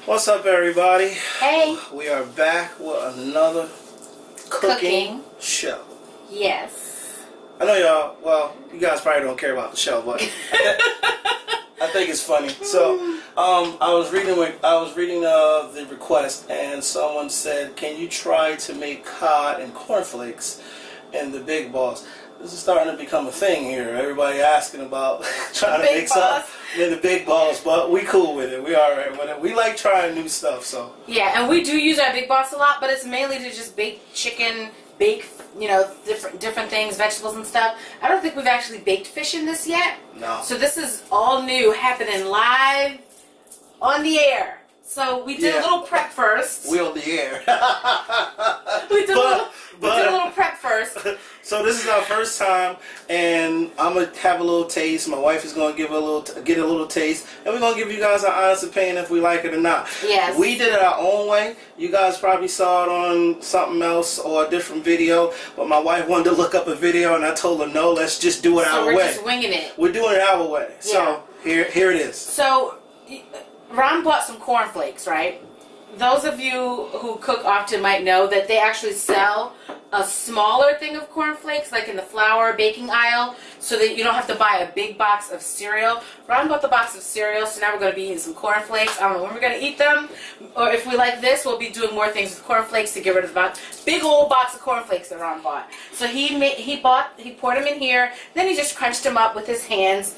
What's up, everybody? Hey. We are back with another cooking show. Yes. I know y'all, well, you guys probably don't care about the show, but I think it's funny. So, I was reading the request, and someone said, "Can you try to make cod and cornflakes in the big balls?" This is starting to become a thing here. Everybody asking about trying to make something in the big balls, but we cool with it. We alright with it. We like trying new stuff, so. Yeah, and we do use our big balls a lot, but it's mainly to just bake chicken, bake, different things, vegetables and stuff. I don't think we've actually baked fish in this yet. No. So this is all new, happening live on the air. So we did a little prep first. We on the air. we did a little prep first. So this is our first time, and I'm gonna have a little taste. My wife is gonna get a little taste, and we're gonna give you guys our honest opinion if we like it or not. Yes. We did it our own way. You guys probably saw it on something else or a different video, but my wife wanted to look up a video, and I told her no. Let's just do it our way. So we're just winging it. We're doing it our way. Yeah. So here it is. So Ron bought some cornflakes, right? Those of you who cook often might know that they actually sell a smaller thing of cornflakes, like in the flour baking aisle, so that you don't have to buy a big box of cereal. Ron bought the box of cereal, so now we're going to be eating some cornflakes. I don't know when we're going to eat them, or if we like this, we'll be doing more things with cornflakes to get rid of the big old box of cornflakes that Ron bought. So he poured them in here, then he just crunched them up with his hands,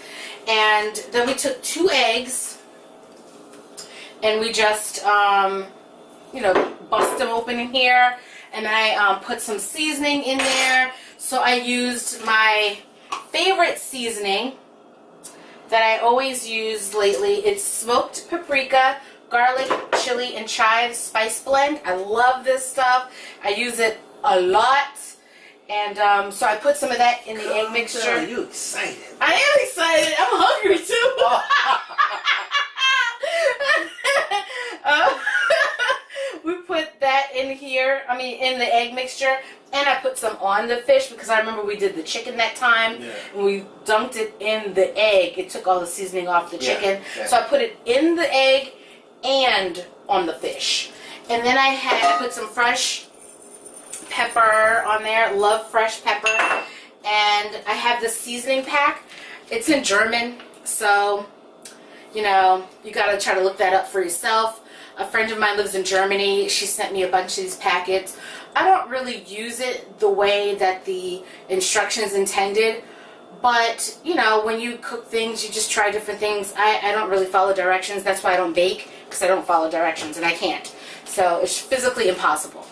and then we took 2 eggs, and we just, bust them open in here. And I put some seasoning in there. So I used my favorite seasoning that I always use lately. It's smoked paprika, garlic, chili, and chive spice blend. I love this stuff. I use it a lot. And so I put some of that in the egg mixture. Are you excited? I am excited. I'm hungry too. We put that in here, in the egg mixture, and I put some on the fish because I remember we did the chicken that time, and we dunked it in the egg. It took all the seasoning off the chicken. Yeah. So I put it in the egg and on the fish. And then I put some fresh pepper on there. Love fresh pepper. And I have the seasoning pack. It's in German, so you gotta try to look that up for yourself. A friend of mine lives in Germany. She sent me a bunch of these packets. I don't really use it the way that the instructions intended, but when you cook things, you just try different things. I don't really follow directions. That's why I don't bake, because I don't follow directions, and I can't. So it's physically impossible.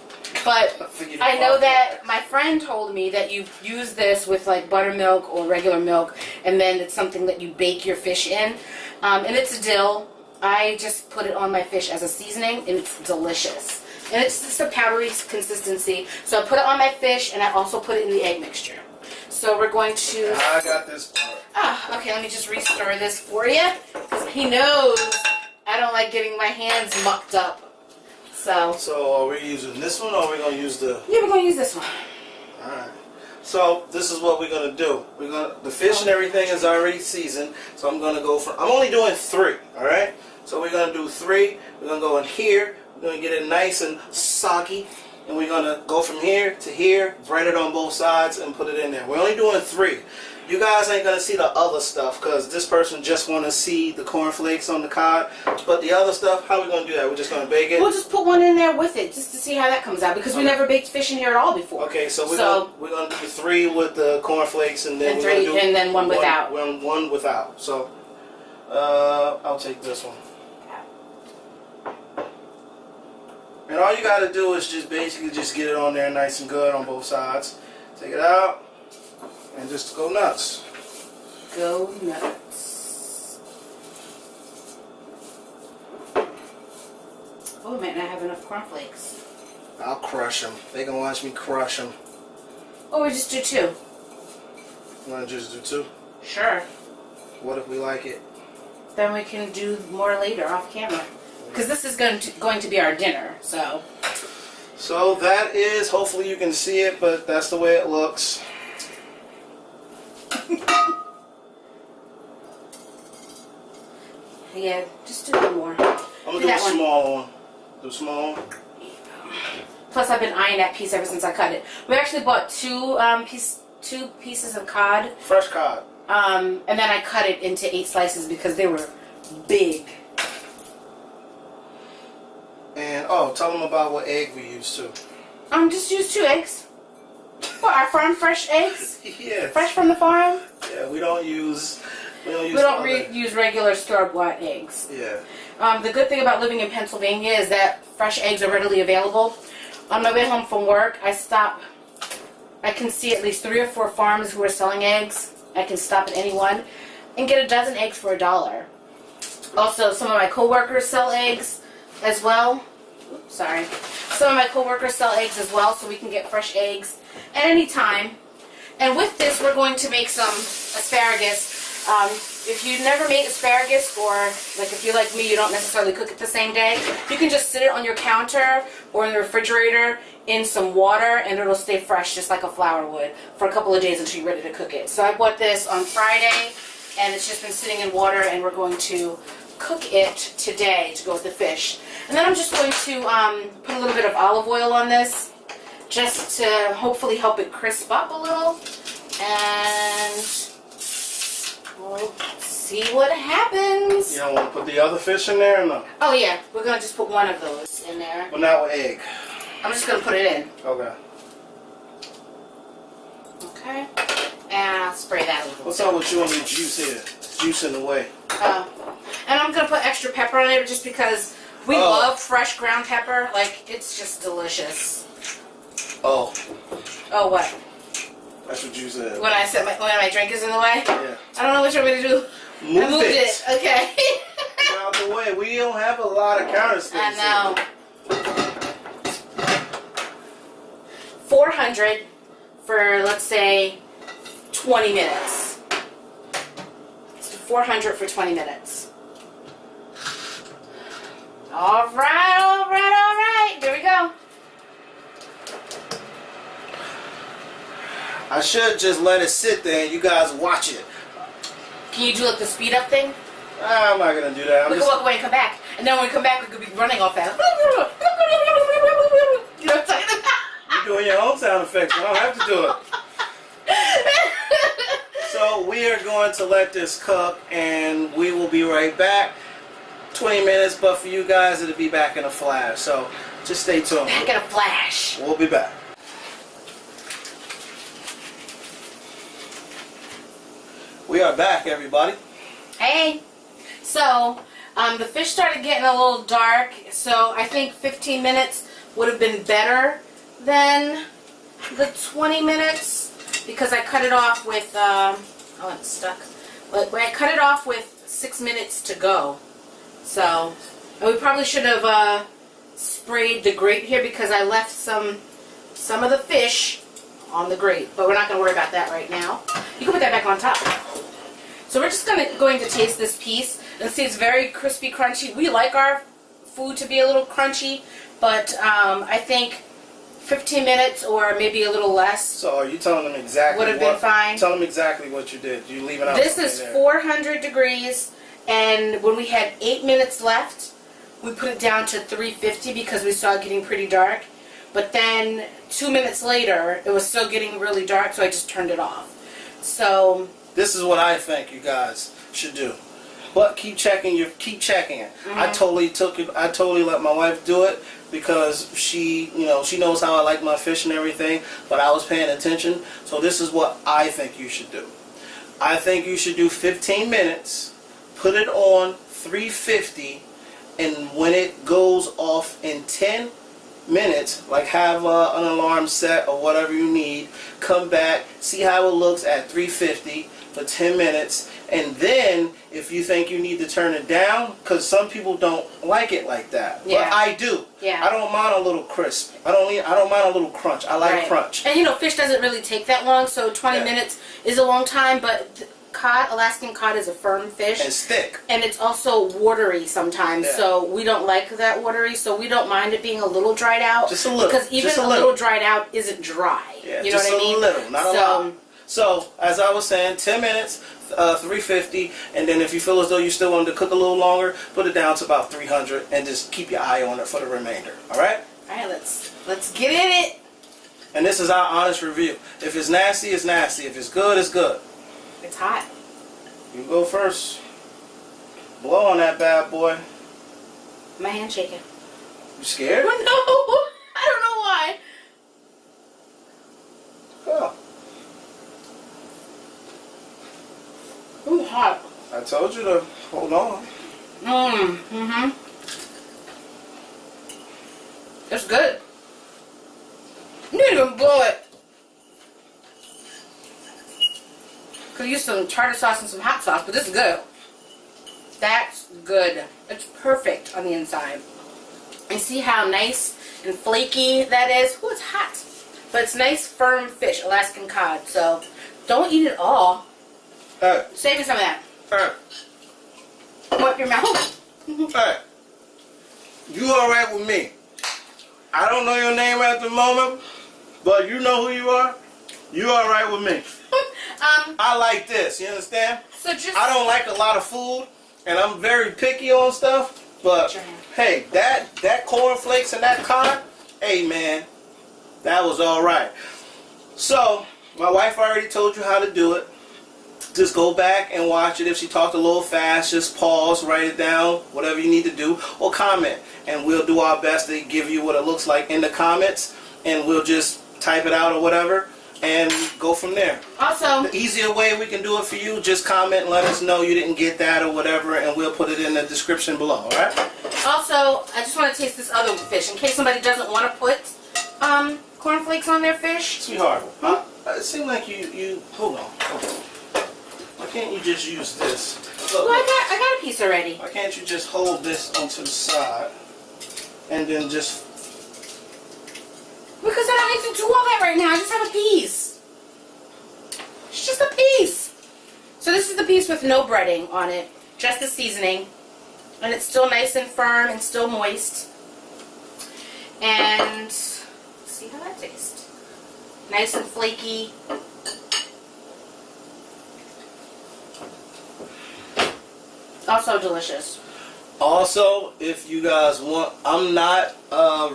But I know that my friend told me that you use this with like buttermilk or regular milk, and then it's something that you bake your fish in. And it's a dill. I just put it on my fish as a seasoning, and it's delicious. And it's just a powdery consistency. So I put it on my fish, and I also put it in the egg mixture. So we're going to... I got this part. Okay, let me just re-stir this for you, because he knows I don't like getting my hands mucked up. So are we using this one, or are we going to use the... Yeah, we're going to use this one. Alright. So this is what we're going to do. The fish and everything is already seasoned, so I'm going to go for... I'm only doing 3, alright? So we're going to do 3. We're going to go in here. We're going to get it nice and soggy. And we're going to go from here to here, bread it on both sides, and put it in there. We're only doing 3. You guys ain't going to see the other stuff, because this person just want to see the cornflakes on the cod. But the other stuff, how are we going to do that? We're just going to bake it? We'll just put one in there with it, just to see how that comes out, because we never baked fish in here at all before. Okay, so we're going to do 3 with the cornflakes, and then and then one without. One without. So I'll take this one. And all you got to do is just basically just get it on there nice and good on both sides. Take it out and just go nuts. Go nuts. Oh, we might not have enough cornflakes. I'll crush them. They can watch me crush them. Oh, we just do 2. You want to just do 2? Sure. What if we like it? Then we can do more later off camera. Because this is going to be our dinner, so. So that is, hopefully you can see it, but that's the way it looks. Yeah, just do 1 more. I'm gonna do a small one. Do a small one. Plus, I've been eyeing that piece ever since I cut it. We actually bought two pieces of cod. Fresh cod. And then I cut it into 8 slices because they were big. And tell them about what egg we used too. Just use 2 eggs. What, our farm fresh eggs? Yeah. Fresh from the farm? Yeah, we don't use use regular store-bought eggs. Yeah. The good thing about living in Pennsylvania is that fresh eggs are readily available. On my way home from work, I can see at least 3 or 4 farms who are selling eggs. I can stop at any one and get a dozen eggs for $1. Also, some of my coworkers sell eggs as well. Oops, sorry. Some of my coworkers sell eggs as well, so we can get fresh eggs at any time. And with this, we're going to make some asparagus. If you've never made asparagus, or like if you're like me, you don't necessarily cook it the same day, you can just sit it on your counter or in the refrigerator in some water and it'll stay fresh just like a flour would for a couple of days until you're ready to cook it. So I bought this on Friday and it's just been sitting in water and we're going to cook it today to go with the fish. And then I'm just going to put a little bit of olive oil on this just to hopefully help it crisp up a little. And we'll see what happens. You don't want to put the other fish in there or no? Oh yeah, we're going to just put one of those in there. Well, now with egg. I'm just going to put it in. Okay. Okay. And I'll spray that a little. What's up with you and your juice here? Juice in the way. And I'm going to put extra pepper on it just because we love fresh ground pepper. Like, it's just delicious. Oh. Oh, what? That's what you said. When I said when my drink is in the way? Yeah. I don't know what you want me to do. Move I moved it. Okay. Get out the way. We don't have a lot of counter space. I know. 400 for, let's say, 20 minutes. So 400 for 20 minutes. All right. There we go. I should just let it sit there and you guys watch it. Can you do like the speed up thing? I'm not gonna do that. We can walk away and come back, and then when we come back, we could be running off fast. You know what I'm talking about? You're doing your own sound effects. I don't have to do it. So we are going to let this cook, and we will be right back. 20 minutes, but for you guys, it'll be back in a flash. So just stay tuned. Back in a flash. We'll be back. We are back, everybody. Hey. So, the fish started getting a little dark, so I think 15 minutes would have been better than the 20 minutes because I cut it off with, oh, it's stuck. But I cut it off with 6 minutes to go. So, and we probably should have sprayed the grate here because I left some of the fish on the grate, but we're not going to worry about that right now. You can put that back on top. So we're just going to taste this piece and see it's very crispy, crunchy. We like our food to be a little crunchy, but I think 15 minutes or maybe a little less. So are you telling them exactly would have been fine? Tell them exactly what you did. You leave it out. This is 400 degrees, and when we had 8 minutes left, we put it down to 350 because we saw it getting pretty dark. But then 2 minutes later, it was still getting really dark, so I just turned it off. So this is what I think you guys should do. But keep checking it. Mm-hmm. I totally let my wife do it because she knows how I like my fish and everything, but I was paying attention. So this is what I think you should do. I think you should do 15 minutes, put it on 350, and when it goes off in 10 minutes, like have an alarm set or whatever you need, come back, see how it looks at 350 for 10 minutes, and then if you think you need to turn it down, because some people don't like it like that, yeah. But I do. Yeah. I don't mind a little crisp. I don't mind a little crunch. I like crunch. And fish doesn't really take that long, so 20 minutes is a long time, but cod, Alaskan cod, is a firm fish. And it's thick. And it's also watery sometimes, so we don't like that watery, so we don't mind it being a little dried out. Just a little. Because even a little dried out isn't dry. Yeah, you know what I mean? Just a little, not a lot. So, as I was saying, 10 minutes, 350, and then if you feel as though you still want to cook a little longer, put it down to about 300, and just keep your eye on it for the remainder. All right? All right, let's get in it. And this is our honest review. If it's nasty, it's nasty. If it's good, it's good. It's hot. You go first. Blow on that bad boy. My hand's shaking. You scared? Oh, no, I don't know why. Oh. Ooh, hot. I told you to hold on. It's good. You didn't even blow it. Could use some tartar sauce and some hot sauce, but this is good. That's good. It's perfect on the inside. And see how nice and flaky that is? Ooh, it's hot. But it's nice, firm fish, Alaskan cod. So don't eat it all. Hey. Save me some of that. Hey. Wipe your mouth. Hey. You alright with me? I don't know your name at the moment, but you know who you are. You alright with me? I like this. You understand? So just I don't like a lot of food, and I'm very picky on stuff. But hey, that cornflakes and that cod, hey man, that was all right. So my wife already told you how to do it. Just go back and watch it. If she talked a little fast, just pause, write it down, whatever you need to do, or comment, and we'll do our best to give you what it looks like in the comments, and we'll just type it out or whatever, and go from there. also, The easier way we can do it for you, just comment and let us know you didn't get that or whatever, and we'll put it in the description below, alright? I just want to taste this other fish in case somebody doesn't want to put cornflakes on their fish. Sweetheart, it seemed like you hold on. Why can't you just use this? Look, Well, I got a piece already. why can't you just hold this onto the side, and then just... Because I don't need to do all that right now. I just have a piece. It's just a piece. So this is the piece with no breading on it, just the seasoning. And it's still nice and firm and still moist. And let's see how that tastes. Nice and flaky. Also delicious. Also, if you guys want, I'm not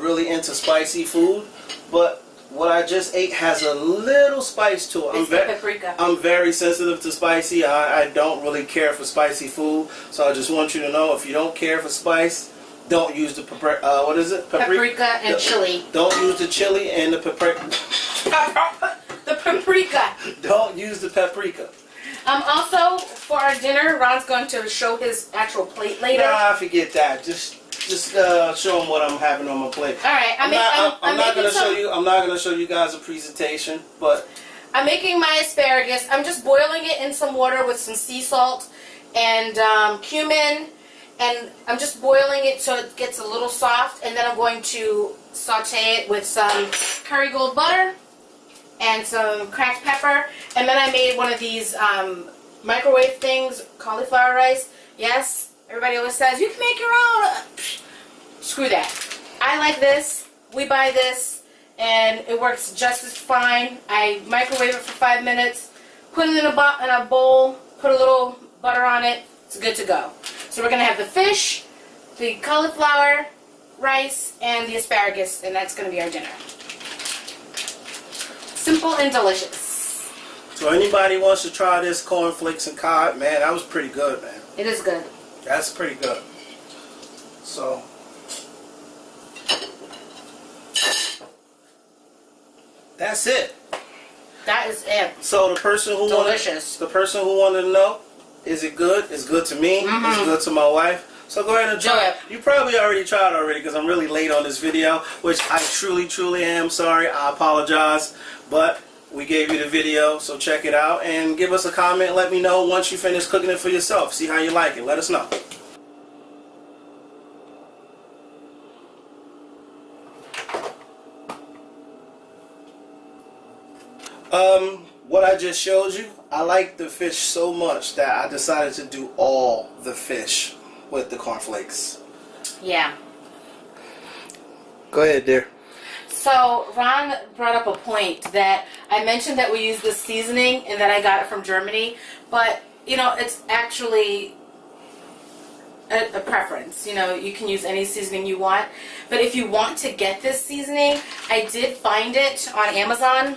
really into spicy food, but what I just ate has a little spice to it. It's the paprika. I'm very sensitive to spicy. I don't really care for spicy food, so I just want you to know, if you don't care for spice, don't use the what is it? Paprika and chili. Don't use the chili and the paprika. The paprika. Don't use the paprika. Also, for our dinner, Ron's going to show his actual plate later. Nah, forget that. Just show them what I'm having on my plate. All right, I'm not gonna show you guys a presentation, but I'm making my asparagus. I'm just boiling it in some water with some sea salt and cumin, and I'm just boiling it so it gets a little soft, and then I'm going to saute it with some Kerrygold butter and some cracked pepper, and then I made one of these microwave things, cauliflower rice. Yes, everybody always says you can make your own. Screw that. I like this. We buy this, and it works just as fine. I microwave it for 5 minutes, put it in a bowl, put a little butter on it. It's good to go. So we're gonna have the fish, the cauliflower rice, and the asparagus, and that's gonna be our dinner. Simple and delicious. So anybody wants to try this cornflakes and cod, man, that was pretty good, man. It is good. That's pretty good. So that's it. That is it. So the person who Delicious. wanted to know, is it good? It's good to me. It's good to my wife. So go ahead and try it. You probably already tried already because I'm really late on this video, which I truly am sorry. I apologize. But we gave you the video, so check it out and give us a comment. Let me know once you finish cooking it for yourself. See how you like it. Let us know. What I just showed you, I like the fish so much that I decided to do all the fish with the cornflakes. Yeah. Go ahead, dear. So Ron brought up a point that I mentioned that we use this seasoning and that I got it from Germany, but you know, it's actually a preference. You know, you can use any seasoning you want, but if you want to get this seasoning, I did find it on Amazon.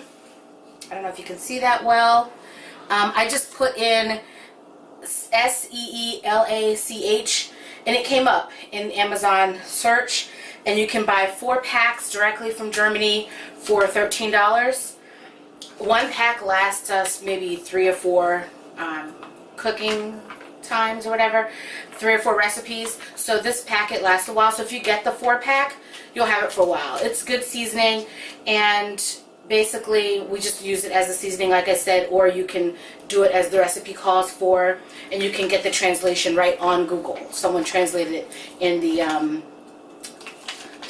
I don't know if you can see that well. I just put in SEELACH and it came up in Amazon search, and you can buy 4 packs directly from Germany for $13. One pack lasts us maybe 3 or 4 cooking times or whatever, 3 or 4 recipes. So this packet lasts a while. So if you get the 4 pack, you'll have it for a while. It's good seasoning, and basically we just use it as a seasoning, like I said, or you can do it as the recipe calls for, and you can get the translation right on Google. Someone translated it in the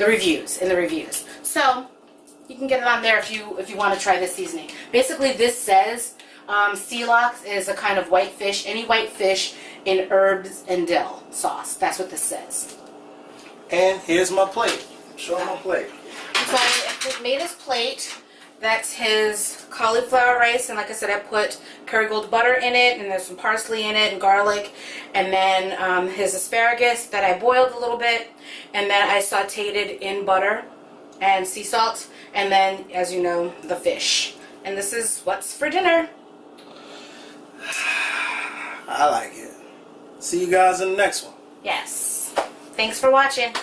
reviews. So you can get it on there if you want to try this seasoning. Basically, this says sea lox is a kind of white fish, any white fish in herbs and dill sauce. That's what this says. And here's my plate. Show my plate. So I made his plate. That's his cauliflower rice, and like I said, I put Kerrygold butter in it, and there's some parsley in it and garlic, and then his asparagus that I boiled a little bit, and then I sauteed it in butter and sea salt, and then, as you know, the fish. And this is what's for dinner. I like it. See you guys in the next one. Yes. Thanks for watching.